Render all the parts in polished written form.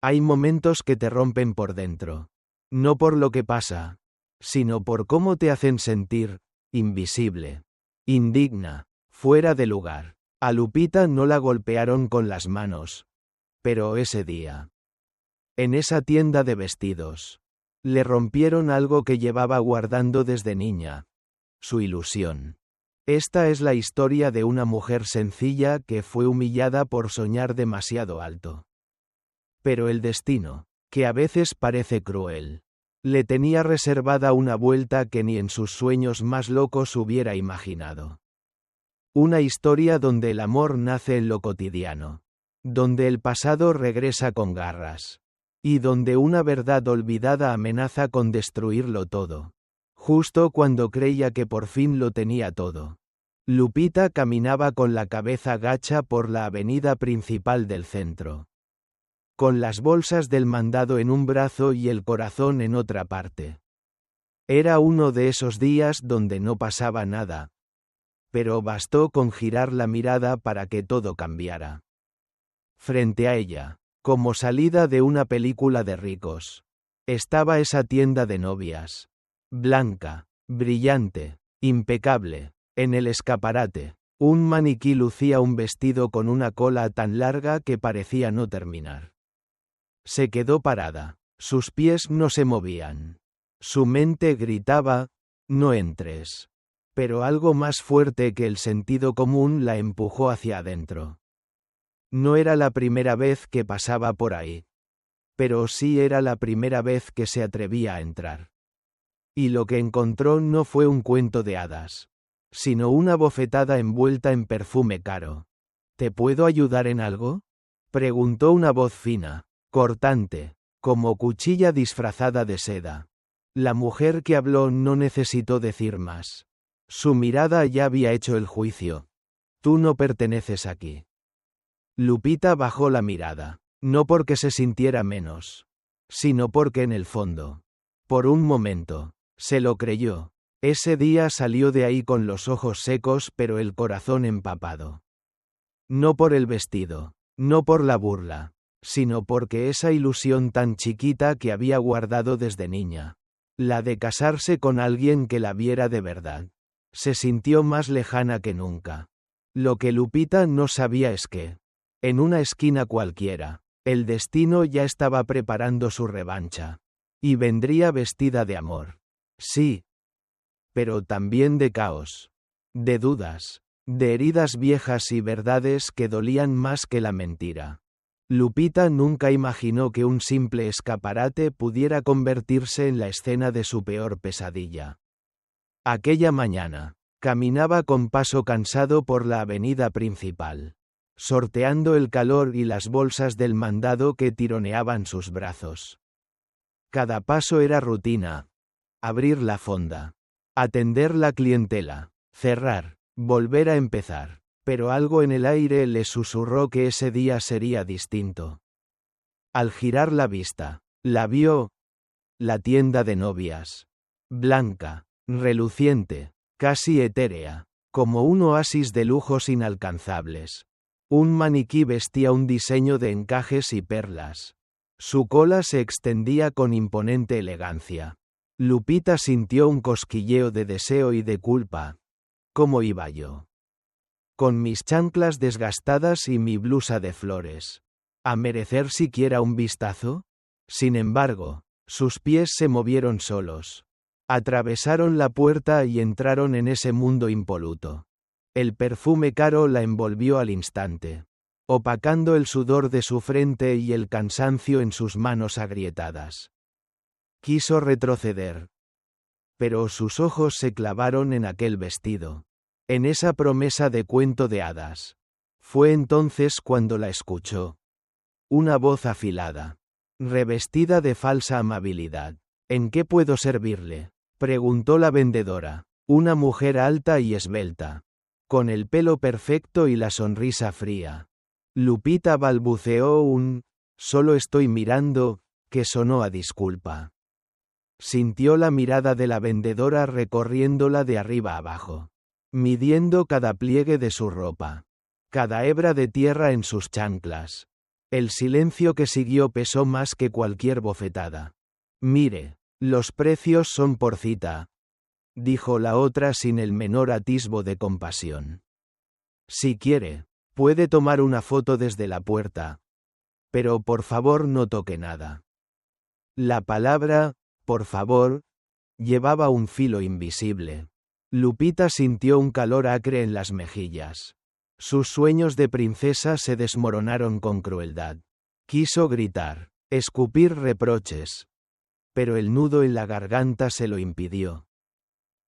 Hay momentos que te rompen por dentro. No por lo que pasa, sino por cómo te hacen sentir, invisible, indigna, fuera de lugar. A Lupita no la golpearon con las manos. Pero ese día, en esa tienda de vestidos, le rompieron algo que llevaba guardando desde niña. Su ilusión. Esta es la historia de una mujer sencilla que fue humillada por soñar demasiado alto. Pero el destino, que a veces parece cruel, le tenía reservada una vuelta que ni en sus sueños más locos hubiera imaginado. Una historia donde el amor nace en lo cotidiano, donde el pasado regresa con garras, y donde una verdad olvidada amenaza con destruirlo todo. Justo cuando creía que por fin lo tenía todo, Lupita caminaba con la cabeza gacha por la avenida principal del centro, con las bolsas del mandado en un brazo y el corazón en otra parte. Era uno de esos días donde no pasaba nada, pero bastó con girar la mirada para que todo cambiara. Frente a ella, como salida de una película de ricos, estaba esa tienda de novias. Blanca, brillante, impecable. En el escaparate, un maniquí lucía un vestido con una cola tan larga que parecía no terminar. Se quedó parada. Sus pies no se movían. Su mente gritaba, no entres. Pero algo más fuerte que el sentido común la empujó hacia adentro. No era la primera vez que pasaba por ahí. Pero sí era la primera vez que se atrevía a entrar. Y lo que encontró no fue un cuento de hadas, sino una bofetada envuelta en perfume caro. ¿Te puedo ayudar en algo?, preguntó una voz fina, cortante, como cuchilla disfrazada de seda. La mujer que habló no necesitó decir más. Su mirada ya había hecho el juicio. Tú no perteneces aquí. Lupita bajó la mirada, no porque se sintiera menos, sino porque en el fondo, por un momento, se lo creyó. Ese día salió de ahí con los ojos secos pero el corazón empapado. No por el vestido, no por la burla, sino porque esa ilusión tan chiquita que había guardado desde niña, la de casarse con alguien que la viera de verdad, se sintió más lejana que nunca. Lo que Lupita no sabía es que, en una esquina cualquiera, el destino ya estaba preparando su revancha. Y vendría vestida de amor. Sí. Pero también de caos. De dudas. De heridas viejas y verdades que dolían más que la mentira. Lupita nunca imaginó que un simple escaparate pudiera convertirse en la escena de su peor pesadilla. Aquella mañana, caminaba con paso cansado por la avenida principal, sorteando el calor y las bolsas del mandado que tironeaban sus brazos. Cada paso era rutina. Abrir la fonda. Atender la clientela. Cerrar. Volver a empezar. Pero algo en el aire le susurró que ese día sería distinto. Al girar la vista, la vio. La tienda de novias. Blanca, reluciente, casi etérea, como un oasis de lujos inalcanzables. Un maniquí vestía un diseño de encajes y perlas. Su cola se extendía con imponente elegancia. Lupita sintió un cosquilleo de deseo y de culpa. ¿Cómo iba yo? Con mis chanclas desgastadas y mi blusa de flores. ¿A merecer siquiera un vistazo? Sin embargo, sus pies se movieron solos. Atravesaron la puerta y entraron en ese mundo impoluto. El perfume caro la envolvió al instante, opacando el sudor de su frente y el cansancio en sus manos agrietadas. Quiso retroceder. Pero sus ojos se clavaron en aquel vestido, en esa promesa de cuento de hadas. Fue entonces cuando la escuchó. Una voz afilada, revestida de falsa amabilidad. ¿En qué puedo servirle?, preguntó la vendedora, una mujer alta y esbelta, con el pelo perfecto y la sonrisa fría. Lupita balbuceó solo estoy mirando, que sonó a disculpa. Sintió la mirada de la vendedora recorriéndola de arriba abajo, midiendo cada pliegue de su ropa, cada hebra de tierra en sus chanclas. El silencio que siguió pesó más que cualquier bofetada. Mire, los precios son por cita, dijo la otra sin el menor atisbo de compasión. Si quiere, puede tomar una foto desde la puerta. Pero por favor no toque nada. La palabra, por favor, llevaba un filo invisible. Lupita sintió un calor acre en las mejillas. Sus sueños de princesa se desmoronaron con crueldad. Quiso gritar, escupir reproches. Pero el nudo en la garganta se lo impidió.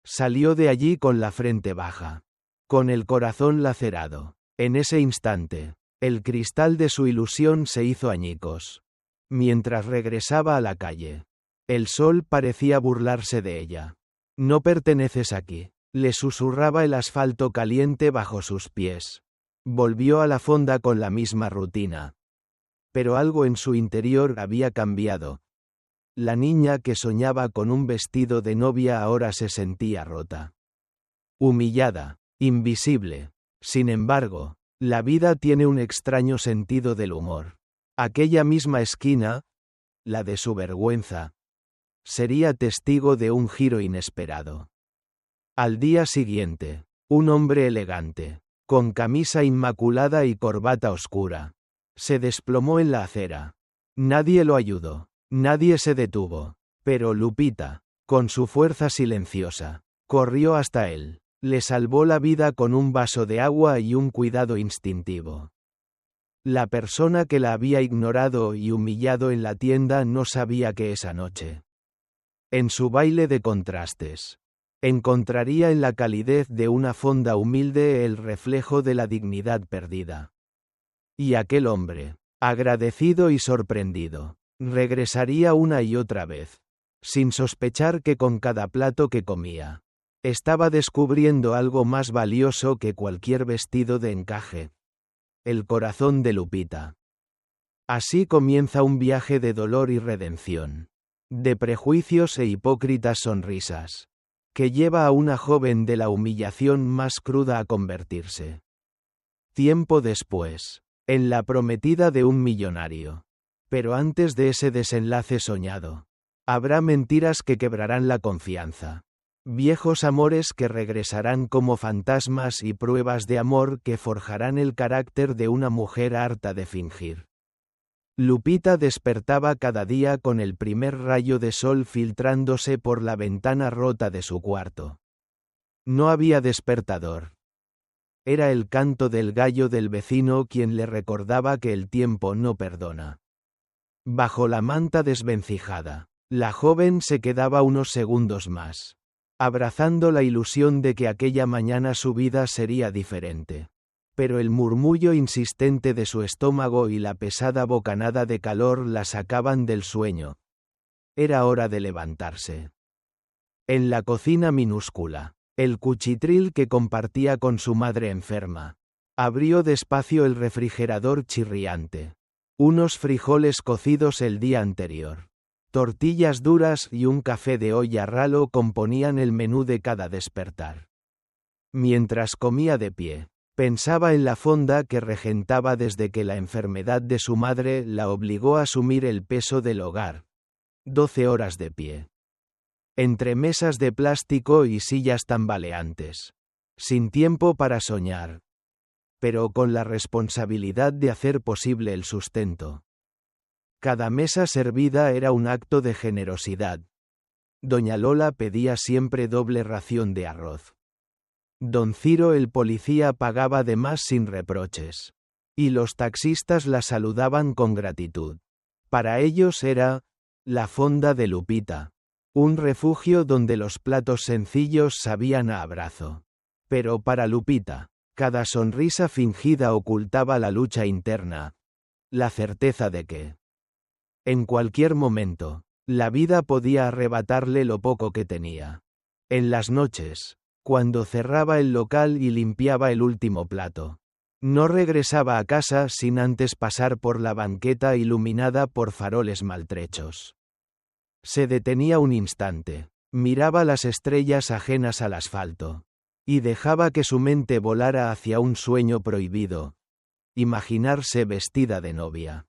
Salió de allí con la frente baja, con el corazón lacerado. En ese instante, el cristal de su ilusión se hizo añicos. Mientras regresaba a la calle, el sol parecía burlarse de ella. No perteneces aquí, le susurraba el asfalto caliente bajo sus pies. Volvió a la fonda con la misma rutina. Pero algo en su interior había cambiado. La niña que soñaba con un vestido de novia ahora se sentía rota. Humillada, invisible. Sin embargo, la vida tiene un extraño sentido del humor. Aquella misma esquina, la de su vergüenza, sería testigo de un giro inesperado. Al día siguiente, un hombre elegante, con camisa inmaculada y corbata oscura, se desplomó en la acera. Nadie lo ayudó, nadie se detuvo, pero Lupita, con su fuerza silenciosa, corrió hasta él, le salvó la vida con un vaso de agua y un cuidado instintivo. La persona que la había ignorado y humillado en la tienda no sabía que esa noche, en su baile de contrastes, encontraría en la calidez de una fonda humilde el reflejo de la dignidad perdida. Y aquel hombre, agradecido y sorprendido, regresaría una y otra vez, sin sospechar que con cada plato que comía, estaba descubriendo algo más valioso que cualquier vestido de encaje: el corazón de Lupita. Así comienza un viaje de dolor y redención, de prejuicios e hipócritas sonrisas, que lleva a una joven de la humillación más cruda a convertirse, tiempo después, en la prometida de un millonario. Pero antes de ese desenlace soñado, habrá mentiras que quebrarán la confianza, viejos amores que regresarán como fantasmas y pruebas de amor que forjarán el carácter de una mujer harta de fingir. Lupita despertaba cada día con el primer rayo de sol filtrándose por la ventana rota de su cuarto. No había despertador. Era el canto del gallo del vecino quien le recordaba que el tiempo no perdona. Bajo la manta desvencijada, la joven se quedaba unos segundos más, abrazando la ilusión de que aquella mañana su vida sería diferente. Pero el murmullo insistente de su estómago y la pesada bocanada de calor la sacaban del sueño. Era hora de levantarse. En la cocina minúscula, el cuchitril que compartía con su madre enferma, abrió despacio el refrigerador chirriante. Unos frijoles cocidos el día anterior, tortillas duras y un café de olla ralo componían el menú de cada despertar. Mientras comía de pie, pensaba en la fonda que regentaba desde que la enfermedad de su madre la obligó a asumir el peso del hogar. 12 horas de pie, entre mesas de plástico y sillas tambaleantes, sin tiempo para soñar, pero con la responsabilidad de hacer posible el sustento. Cada mesa servida era un acto de generosidad. Doña Lola pedía siempre doble ración de arroz. Don Ciro el policía pagaba de más sin reproches. Y los taxistas la saludaban con gratitud. Para ellos era la fonda de Lupita, un refugio donde los platos sencillos sabían a abrazo. Pero para Lupita, cada sonrisa fingida ocultaba la lucha interna, la certeza de que, en cualquier momento, la vida podía arrebatarle lo poco que tenía. En las noches, cuando cerraba el local y limpiaba el último plato, no regresaba a casa sin antes pasar por la banqueta iluminada por faroles maltrechos. Se detenía un instante, miraba las estrellas ajenas al asfalto, y dejaba que su mente volara hacia un sueño prohibido: imaginarse vestida de novia.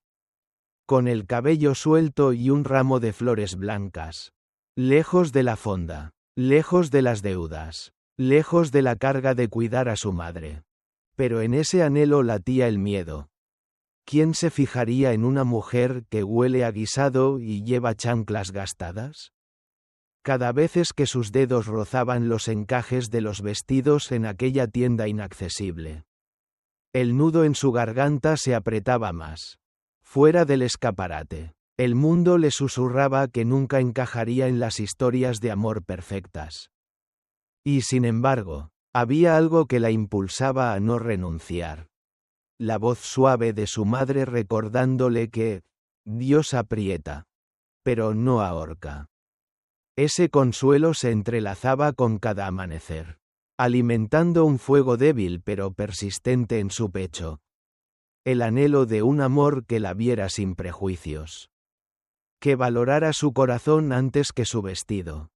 con el cabello suelto y un ramo de flores blancas. Lejos de la fonda, lejos de las deudas, lejos de la carga de cuidar a su madre. Pero en ese anhelo latía el miedo. ¿Quién se fijaría en una mujer que huele a guisado y lleva chanclas gastadas? Cada vez que sus dedos rozaban los encajes de los vestidos en aquella tienda inaccesible. El nudo en su garganta se apretaba más. Fuera del escaparate, el mundo le susurraba que nunca encajaría en las historias de amor perfectas. Y sin embargo, había algo que la impulsaba a no renunciar. La voz suave de su madre recordándole que Dios aprieta, pero no ahorca. Ese consuelo se entrelazaba con cada amanecer, alimentando un fuego débil pero persistente en su pecho. El anhelo de un amor que la viera sin prejuicios. Que valorara su corazón antes que su vestido.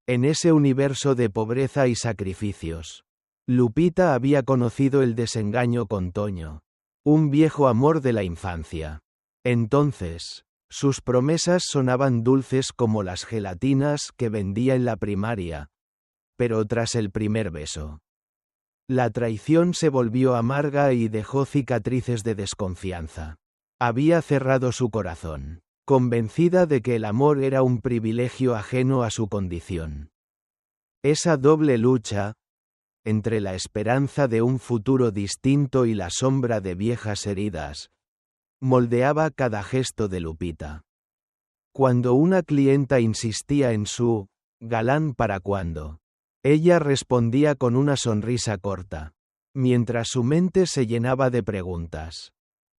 En ese universo de pobreza y sacrificios, Lupita había conocido el desengaño con Toño. Un viejo amor de la infancia. Entonces, sus promesas sonaban dulces como las gelatinas que vendía en la primaria. Pero tras el primer beso, la traición se volvió amarga y dejó cicatrices de desconfianza. Había cerrado su corazón, convencida de que el amor era un privilegio ajeno a su condición. Esa doble lucha, entre la esperanza de un futuro distinto y la sombra de viejas heridas, moldeaba cada gesto de Lupita. Cuando una clienta insistía en su «galán para cuándo», ella respondía con una sonrisa corta, mientras su mente se llenaba de preguntas.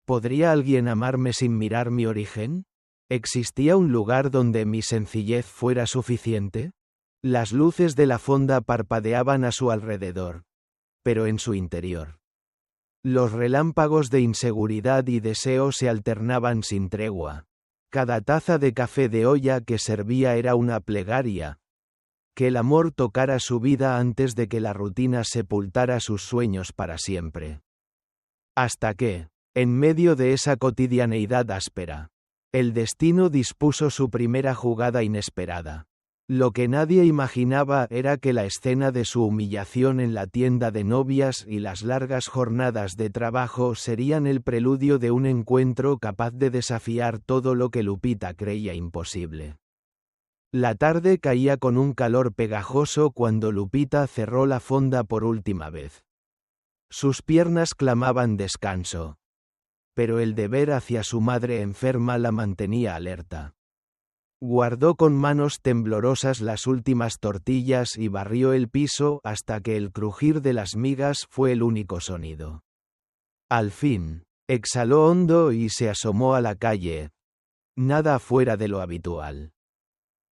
¿Podría alguien amarme sin mirar mi origen? ¿Existía un lugar donde mi sencillez fuera suficiente? Las luces de la fonda parpadeaban a su alrededor, pero en su interior. Los relámpagos de inseguridad y deseo se alternaban sin tregua. Cada taza de café de olla que servía era una plegaria. Que el amor tocara su vida antes de que la rutina sepultara sus sueños para siempre. Hasta que, en medio de esa cotidianeidad áspera, el destino dispuso su primera jugada inesperada. Lo que nadie imaginaba era que la escena de su humillación en la tienda de novias y las largas jornadas de trabajo serían el preludio de un encuentro capaz de desafiar todo lo que Lupita creía imposible. La tarde caía con un calor pegajoso cuando Lupita cerró la fonda por última vez. Sus piernas clamaban descanso. Pero el deber hacia su madre enferma la mantenía alerta. Guardó con manos temblorosas las últimas tortillas y barrió el piso hasta que el crujir de las migas fue el único sonido. Al fin, exhaló hondo y se asomó a la calle. Nada fuera de lo habitual.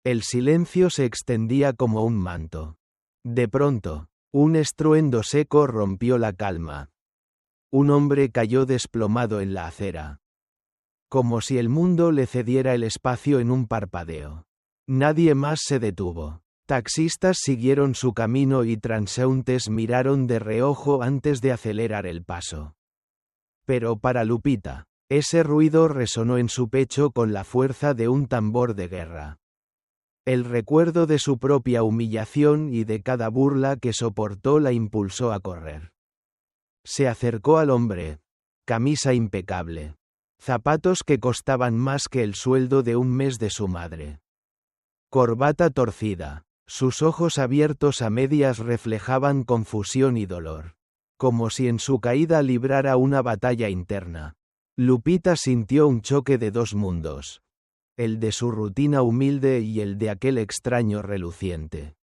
El silencio se extendía como un manto. De pronto, un estruendo seco rompió la calma. Un hombre cayó desplomado en la acera. Como si el mundo le cediera el espacio en un parpadeo. Nadie más se detuvo. Taxistas siguieron su camino y transeúntes miraron de reojo antes de acelerar el paso. Pero para Lupita, ese ruido resonó en su pecho con la fuerza de un tambor de guerra. El recuerdo de su propia humillación y de cada burla que soportó la impulsó a correr. Se acercó al hombre. Camisa impecable. Zapatos que costaban más que el sueldo de un mes de su madre. Corbata torcida. Sus ojos abiertos a medias reflejaban confusión y dolor. Como si en su caída librara una batalla interna. Lupita sintió un choque de dos mundos. El de su rutina humilde y el de aquel extraño reluciente.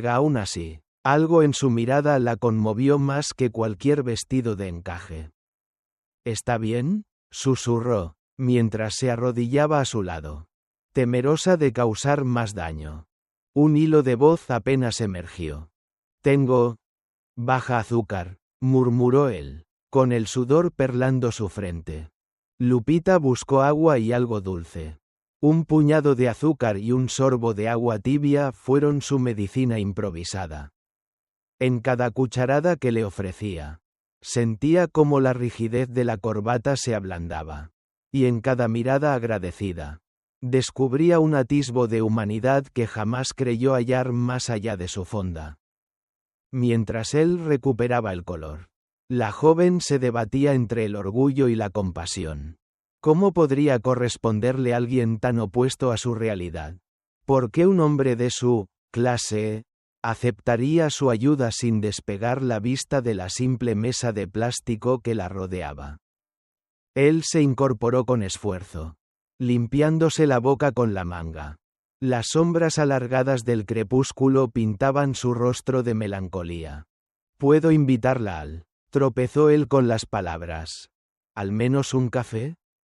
Aún así, algo en su mirada la conmovió más que cualquier vestido de encaje. ¿Está bien?, susurró, mientras se arrodillaba a su lado. Temerosa de causar más daño. Un hilo de voz apenas emergió. Tengo baja azúcar, murmuró él, con el sudor perlando su frente. Lupita buscó agua y algo dulce. Un puñado de azúcar y un sorbo de agua tibia fueron su medicina improvisada. En cada cucharada que le ofrecía, sentía cómo la rigidez de la corbata se ablandaba. y en cada mirada agradecida, descubría un atisbo de humanidad que jamás creyó hallar más allá de su fonda. Mientras él recuperaba el color, la joven se debatía entre el orgullo y la compasión. ¿Cómo podría corresponderle alguien tan opuesto a su realidad? ¿Por qué un hombre de su clase aceptaría su ayuda sin despegar la vista de la simple mesa de plástico que la rodeaba? Él se incorporó con esfuerzo, limpiándose la boca con la manga. Las sombras alargadas del crepúsculo pintaban su rostro de melancolía. ¿Puedo invitarla al? Tropezó él con las palabras. ¿Al menos un café?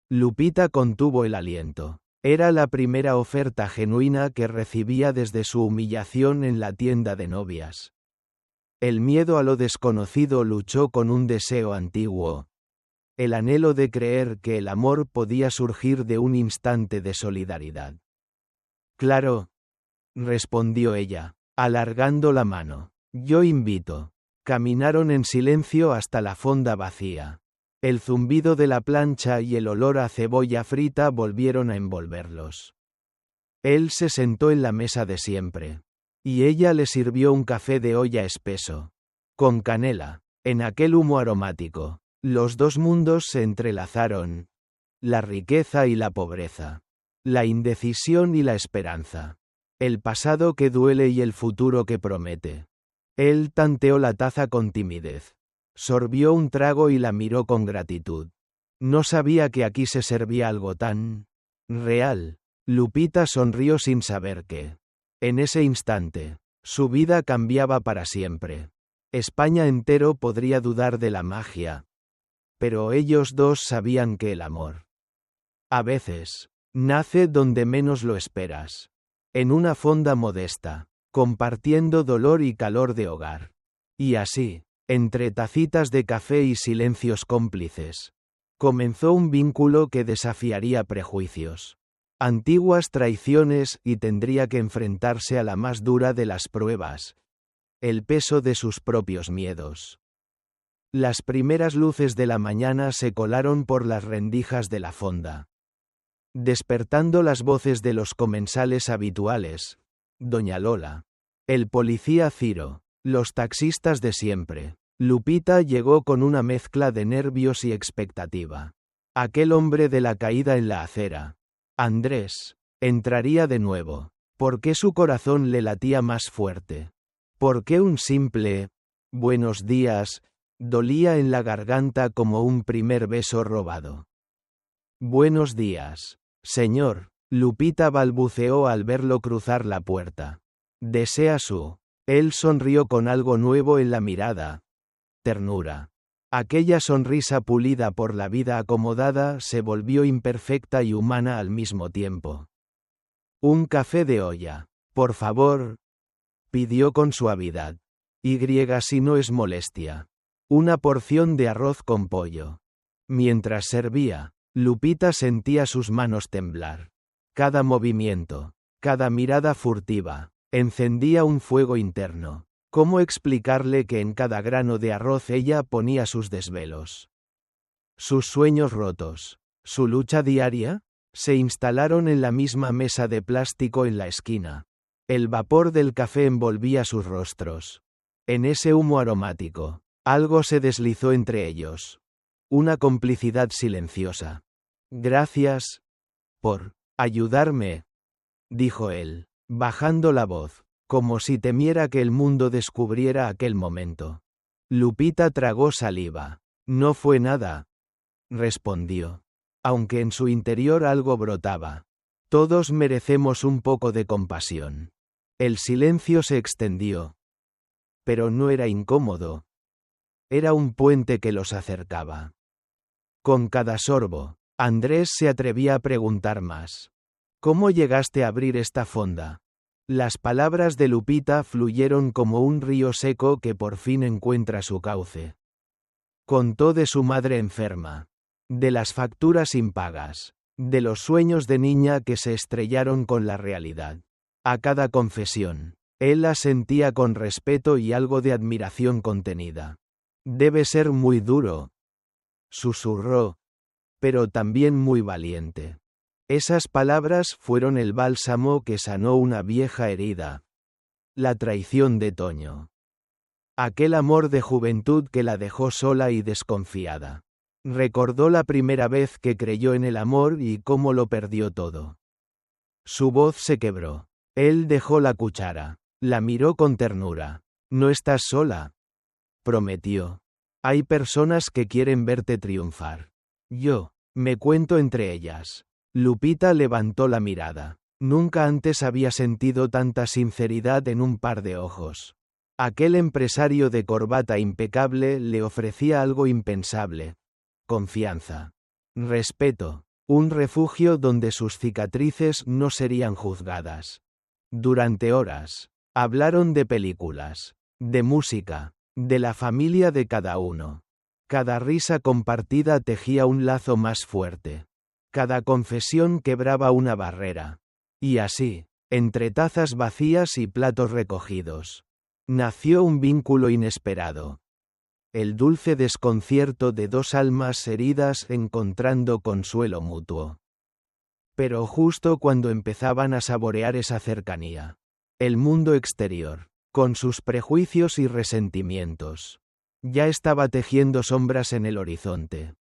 Lupita contuvo el aliento. Era la primera oferta genuina que recibía desde su humillación en la tienda de novias. El miedo a lo desconocido luchó con un deseo antiguo. El anhelo de creer que el amor podía surgir de un instante de solidaridad. Claro, respondió ella, alargando la mano. Yo invito. Caminaron en silencio hasta la fonda vacía. El zumbido de la plancha y el olor a cebolla frita volvieron a envolverlos. Él se sentó en la mesa de siempre, y ella le sirvió un café de olla espeso, con canela. En aquel humo aromático, los dos mundos se entrelazaron, la riqueza y la pobreza, la indecisión y la esperanza, el pasado que duele y el futuro que promete. Él tanteó la taza con timidez. Sorbió un trago y la miró con gratitud. No sabía que aquí se servía algo tan real. Lupita sonrió sin saber qué. En ese instante, su vida cambiaba para siempre. España entero podría dudar de la magia. Pero ellos dos sabían que el amor, a veces, nace donde menos lo esperas. En una fonda modesta, compartiendo dolor y calor de hogar. Y así, entre tacitas de café y silencios cómplices, comenzó un vínculo que desafiaría prejuicios, antiguas traiciones y tendría que enfrentarse a la más dura de las pruebas, el peso de sus propios miedos. Las primeras luces de la mañana se colaron por las rendijas de la fonda, despertando las voces de los comensales habituales, doña Lola, el policía Ciro, los taxistas de siempre. Lupita llegó con una mezcla de nervios y expectativa. Aquel hombre de la caída en la acera, Andrés, entraría de nuevo. ¿Por qué su corazón le latía más fuerte? ¿Por qué un simple buenos días dolía en la garganta como un primer beso robado? Buenos días, señor, Lupita balbuceó al verlo cruzar la puerta. ¿Desea su? Él sonrió con algo nuevo en la mirada. Ternura. Aquella sonrisa pulida por la vida acomodada se volvió imperfecta y humana al mismo tiempo. Un café de olla, por favor, pidió con suavidad. Y si no es molestia. Una porción de arroz con pollo. Mientras servía, Lupita sentía sus manos temblar. Cada movimiento, cada mirada furtiva, encendía un fuego interno. ¿Cómo explicarle que en cada grano de arroz ella ponía sus desvelos? Sus sueños rotos, su lucha diaria, se instalaron en la misma mesa de plástico en la esquina. El vapor del café envolvía sus rostros. En ese humo aromático, algo se deslizó entre ellos. Una complicidad silenciosa. Gracias por ayudarme, dijo él, bajando la voz, como si temiera que el mundo descubriera aquel momento. Lupita tragó saliva. No fue nada, respondió, aunque en su interior algo brotaba. Todos merecemos un poco de compasión. El silencio se extendió. Pero no era incómodo. Era un puente que los acercaba. Con cada sorbo, Andrés se atrevía a preguntar más. ¿Cómo llegaste a abrir esta fonda? Las palabras de Lupita fluyeron como un río seco que por fin encuentra su cauce. Contó de su madre enferma, de las facturas impagas, de los sueños de niña que se estrellaron con la realidad. A cada confesión, él la sentía con respeto y algo de admiración contenida. Debe ser muy duro, susurró, pero también muy valiente. Esas palabras fueron el bálsamo que sanó una vieja herida. La traición de Toño. Aquel amor de juventud que la dejó sola y desconfiada. Recordó la primera vez que creyó en el amor y cómo lo perdió todo. Su voz se quebró. Él dejó la cuchara. La miró con ternura. «No estás sola», prometió. «Hay personas que quieren verte triunfar. Yo, me cuento entre ellas». Lupita levantó la mirada. Nunca antes había sentido tanta sinceridad en un par de ojos. Aquel empresario de corbata impecable le ofrecía algo impensable. Confianza. Respeto. Un refugio donde sus cicatrices no serían juzgadas. Durante horas, hablaron de películas, de música, de la familia de cada uno. Cada risa compartida tejía un lazo más fuerte. Cada confesión quebraba una barrera. Y así, entre tazas vacías y platos recogidos, nació un vínculo inesperado. El dulce desconcierto de dos almas heridas encontrando consuelo mutuo. Pero justo cuando empezaban a saborear esa cercanía, el mundo exterior, con sus prejuicios y resentimientos, ya estaba tejiendo sombras en el horizonte.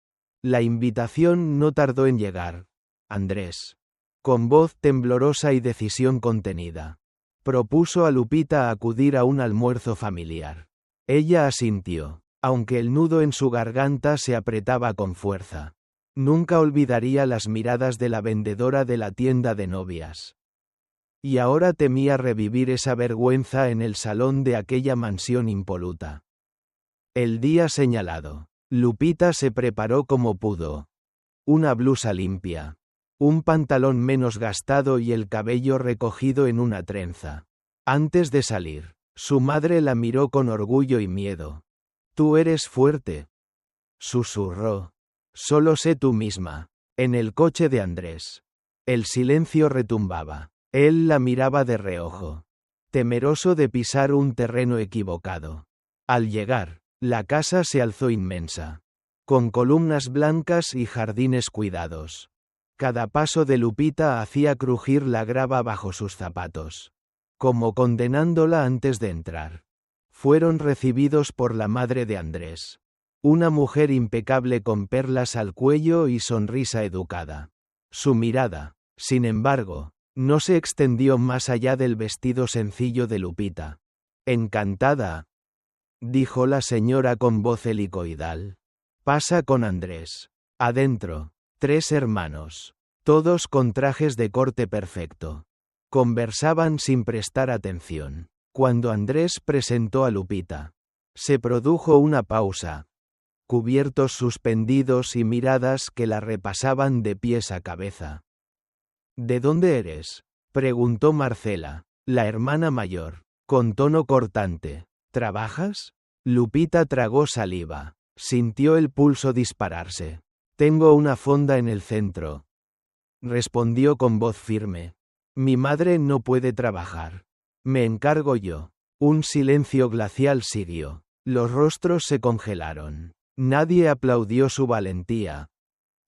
La invitación no tardó en llegar. Andrés, con voz temblorosa y decisión contenida, propuso a Lupita acudir a un almuerzo familiar. Ella asintió. Aunque el nudo en su garganta se apretaba con fuerza. Nunca olvidaría las miradas de la vendedora de la tienda de novias. Y ahora temía revivir esa vergüenza en el salón de aquella mansión impoluta. El día señalado, Lupita se preparó como pudo. Una blusa limpia, un pantalón menos gastado y el cabello recogido en una trenza. Antes de salir, su madre la miró con orgullo y miedo. «Tú eres fuerte», susurró. «Solo sé tú misma». En el coche de Andrés. El silencio retumbaba. Él la miraba de reojo, temeroso de pisar un terreno equivocado. Al llegar, la casa se alzó inmensa, con columnas blancas y jardines cuidados. Cada paso de Lupita hacía crujir la grava bajo sus zapatos, como condenándola antes de entrar. Fueron recibidos por la madre de Andrés. Una mujer impecable con perlas al cuello y sonrisa educada. Su mirada, sin embargo, no se extendió más allá del vestido sencillo de Lupita. «Encantada», dijo la señora con voz helicoidal. «Pasa con Andrés. Adentro, 3 hermanos, todos con trajes de corte perfecto. Conversaban sin prestar atención. Cuando Andrés presentó a Lupita, se produjo una pausa. Cubiertos suspendidos y miradas que la repasaban de pies a cabeza. «¿De dónde eres?», preguntó Marcela, la hermana mayor, con tono cortante. «¿Trabajas?». Lupita tragó saliva. Sintió el pulso dispararse. «Tengo una fonda en el centro», respondió con voz firme. «Mi madre no puede trabajar. Me encargo yo». Un silencio glacial siguió. Los rostros se congelaron. Nadie aplaudió su valentía.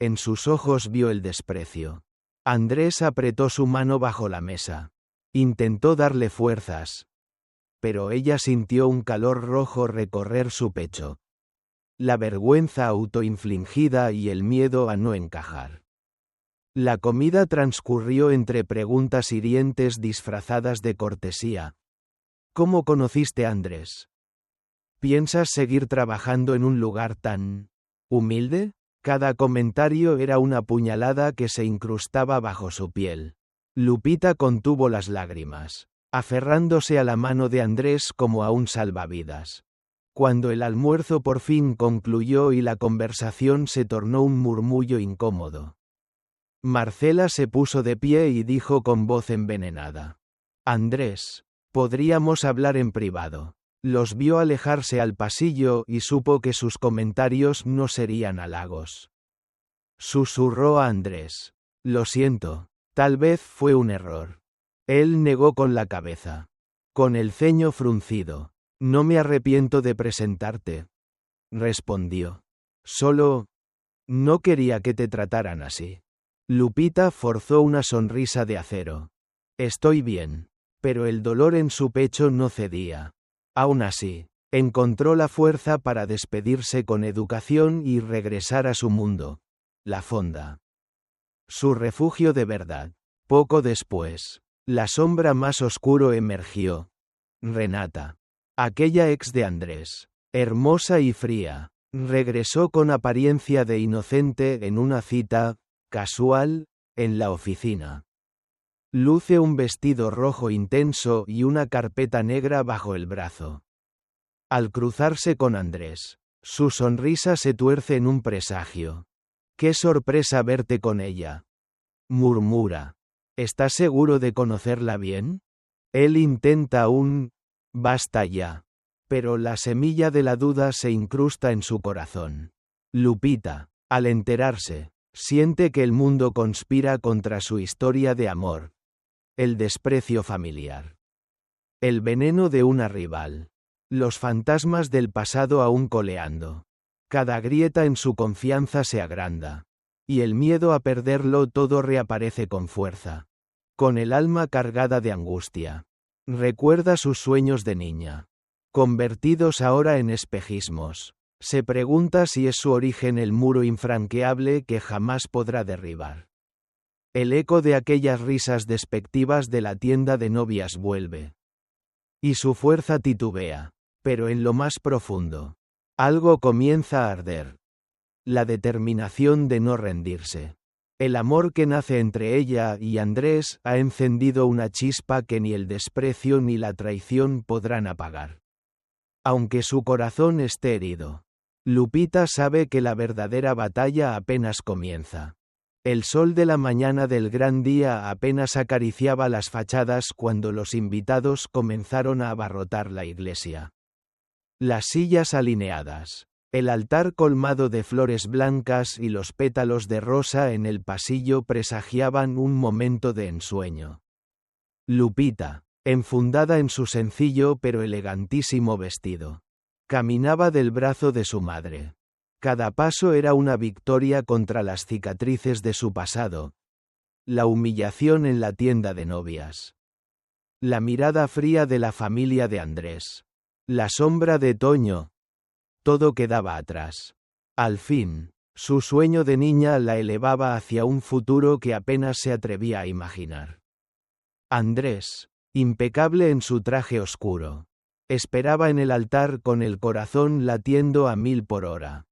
En sus ojos vio el desprecio. Andrés apretó su mano bajo la mesa. Intentó darle fuerzas. Pero ella sintió un calor rojo recorrer su pecho. La vergüenza autoinfligida y el miedo a no encajar. La comida transcurrió entre preguntas hirientes disfrazadas de cortesía. «¿Cómo conociste a Andrés? ¿Piensas seguir trabajando en un lugar tan humilde?». Cada comentario era una puñalada que se incrustaba bajo su piel. Lupita contuvo las lágrimas, aferrándose a la mano de Andrés como a un salvavidas. Cuando el almuerzo por fin concluyó y la conversación se tornó un murmullo incómodo, Marcela se puso de pie y dijo con voz envenenada: «Andrés, podríamos hablar en privado». Los vio alejarse al pasillo y supo que sus comentarios no serían halagos. Susurró a Andrés: «Lo siento, tal vez fue un error». Él negó con la cabeza, con el ceño fruncido. «No me arrepiento de presentarte», respondió. «Solo No quería que te trataran así. Lupita forzó una sonrisa de acero. Estoy bien. Pero el dolor en su pecho no cedía. Aún así, encontró la fuerza para despedirse con educación y regresar a su mundo. La fonda. Su refugio de verdad. Poco después, la sombra más oscuro emergió. Renata. Aquella ex de Andrés, hermosa y fría, regresó con apariencia de inocente en una cita, casual, en la oficina. Luce un vestido rojo intenso y una carpeta negra bajo el brazo. Al cruzarse con Andrés, su sonrisa se tuerce en un presagio. ¡Qué sorpresa verte con ella!, murmura. ¿Estás seguro de conocerla bien? Él intenta un «basta ya». Pero la semilla de la duda se incrusta en su corazón. Lupita, al enterarse, siente que el mundo conspira contra su historia de amor. El desprecio familiar. El veneno de una rival. Los fantasmas del pasado aún coleando. Cada grieta en su confianza se agranda. Y el miedo a perderlo todo reaparece con fuerza. Con el alma cargada de angustia. Recuerda sus sueños de niña. Convertidos ahora en espejismos. Se pregunta si es su origen el muro infranqueable que jamás podrá derribar. El eco de aquellas risas despectivas de la tienda de novias vuelve. Y su fuerza titubea. Pero en lo más profundo, algo comienza a arder. La determinación de no rendirse. El amor que nace entre ella y Andrés ha encendido una chispa que ni el desprecio ni la traición podrán apagar. Aunque su corazón esté herido, Lupita sabe que la verdadera batalla apenas comienza. El sol de la mañana del gran día apenas acariciaba las fachadas cuando los invitados comenzaron a abarrotar la iglesia. Las sillas alineadas, el altar colmado de flores blancas y los pétalos de rosa en el pasillo presagiaban un momento de ensueño. Lupita, enfundada en su sencillo pero elegantísimo vestido, caminaba del brazo de su madre. Cada paso era una victoria contra las cicatrices de su pasado. La humillación en la tienda de novias. La mirada fría de la familia de Andrés. La sombra de Toño. Todo quedaba atrás. Al fin, su sueño de niña la elevaba hacia un futuro que apenas se atrevía a imaginar. Andrés, impecable en su traje oscuro, esperaba en el altar con el corazón latiendo a 1000 por hora.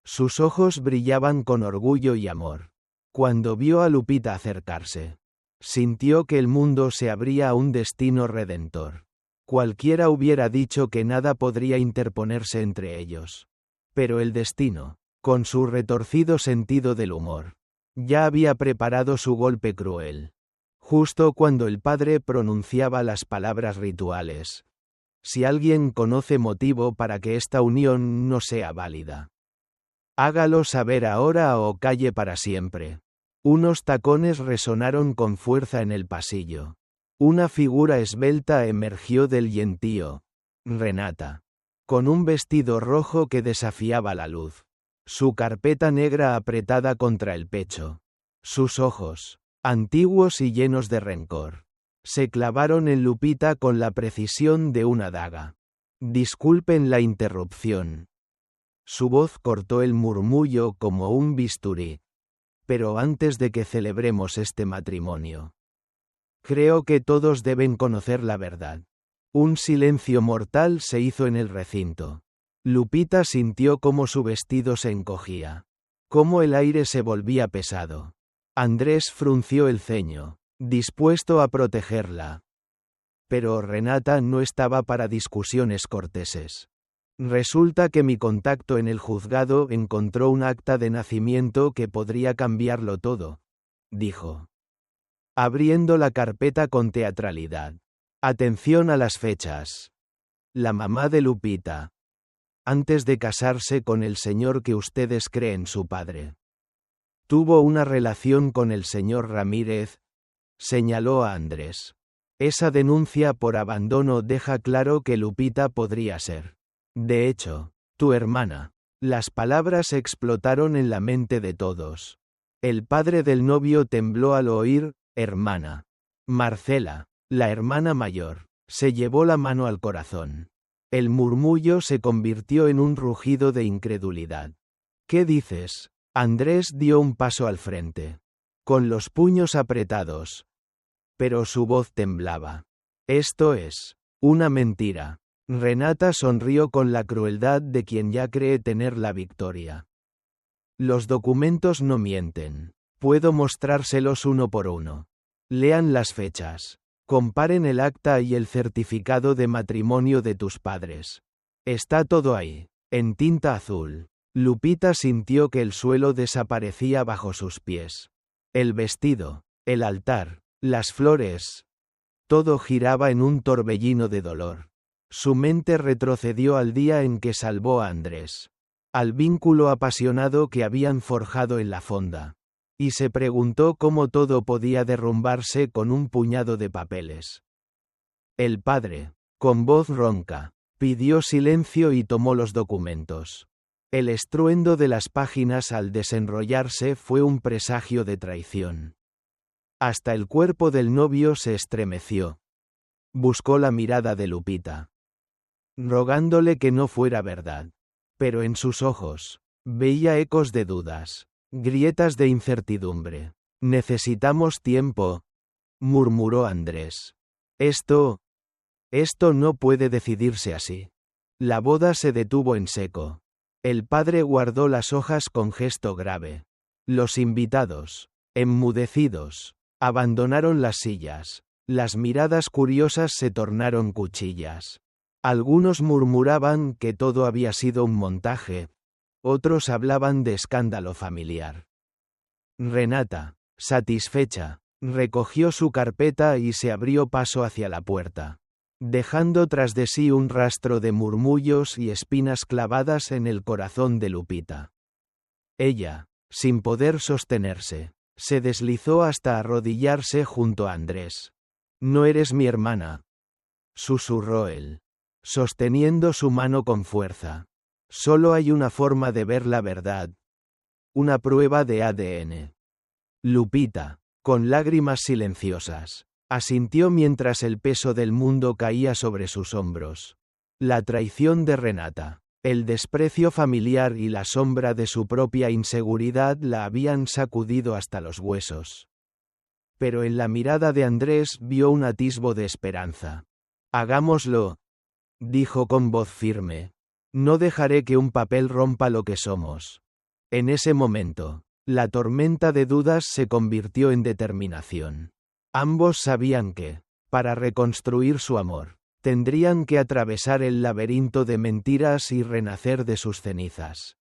Sus ojos brillaban con orgullo y amor. Cuando vio a Lupita acercarse, sintió que el mundo se abría a un destino redentor. Cualquiera hubiera dicho que nada podría interponerse entre ellos. Pero el destino, con su retorcido sentido del humor, ya había preparado su golpe cruel. Justo cuando el padre pronunciaba las palabras rituales. Si alguien conoce motivo para que esta unión no sea válida, hágalo saber ahora o calle para siempre. Unos tacones resonaron con fuerza en el pasillo. Una figura esbelta emergió del gentío. Renata. Con un vestido rojo que desafiaba la luz. Su carpeta negra apretada contra el pecho. Sus ojos, antiguos y llenos de rencor, se clavaron en Lupita con la precisión de una daga. Disculpen la interrupción. Su voz cortó el murmullo como un bisturí. Pero antes de que celebremos este matrimonio, creo que todos deben conocer la verdad. Un silencio mortal se hizo en el recinto. Lupita sintió cómo su vestido se encogía. Cómo el aire se volvía pesado. Andrés frunció el ceño, dispuesto a protegerla. Pero Renata no estaba para discusiones corteses. Resulta que mi contacto en el juzgado encontró un acta de nacimiento que podría cambiarlo todo, dijo, abriendo la carpeta con teatralidad. Atención a las fechas. La mamá de Lupita. Antes de casarse con el señor que ustedes creen su padre, tuvo una relación con el señor Ramírez, señaló a Andrés. Esa denuncia por abandono deja claro que Lupita podría ser, de hecho, tu hermana. Las palabras explotaron en la mente de todos. El padre del novio tembló al oír, hermana. Marcela, la hermana mayor, se llevó la mano al corazón. El murmullo se convirtió en un rugido de incredulidad. ¿Qué dices? Andrés dio un paso al frente. Con los puños apretados. Pero su voz temblaba. Esto es una mentira. Renata sonrió con la crueldad de quien ya cree tener la victoria. Los documentos no mienten. Puedo mostrárselos uno por uno. Lean las fechas. Comparen el acta y el certificado de matrimonio de tus padres. Está todo ahí, en tinta azul. Lupita sintió que el suelo desaparecía bajo sus pies. El vestido, el altar, las flores. Todo giraba en un torbellino de dolor. Su mente retrocedió al día en que salvó a Andrés, al vínculo apasionado que habían forjado en la fonda, y se preguntó cómo todo podía derrumbarse con un puñado de papeles. El padre, con voz ronca, pidió silencio y tomó los documentos. El estruendo de las páginas al desenrollarse fue un presagio de traición. Hasta el cuerpo del novio se estremeció. Buscó la mirada de Lupita, rogándole que no fuera verdad. Pero en sus ojos, veía ecos de dudas, grietas de incertidumbre. Necesitamos tiempo, murmuró Andrés. Esto no puede decidirse así. La boda se detuvo en seco. El padre guardó las hojas con gesto grave. Los invitados, enmudecidos, abandonaron las sillas. Las miradas curiosas se tornaron cuchillas. Algunos murmuraban que todo había sido un montaje. Otros hablaban de escándalo familiar. Renata, satisfecha, recogió su carpeta y se abrió paso hacia la puerta, dejando tras de sí un rastro de murmullos y espinas clavadas en el corazón de Lupita. Ella, sin poder sostenerse, se deslizó hasta arrodillarse junto a Andrés. «No eres mi hermana», susurró él, sosteniendo su mano con fuerza. «Solo hay una forma de ver la verdad. Una prueba de ADN». Lupita, con lágrimas silenciosas, asintió mientras el peso del mundo caía sobre sus hombros. La traición de Renata, el desprecio familiar y la sombra de su propia inseguridad la habían sacudido hasta los huesos. Pero en la mirada de Andrés vio un atisbo de esperanza. «Hagámoslo», dijo con voz firme. «No dejaré que un papel rompa lo que somos». En ese momento, la tormenta de dudas se convirtió en determinación. Ambos sabían que, para reconstruir su amor, tendrían que atravesar el laberinto de mentiras y renacer de sus cenizas.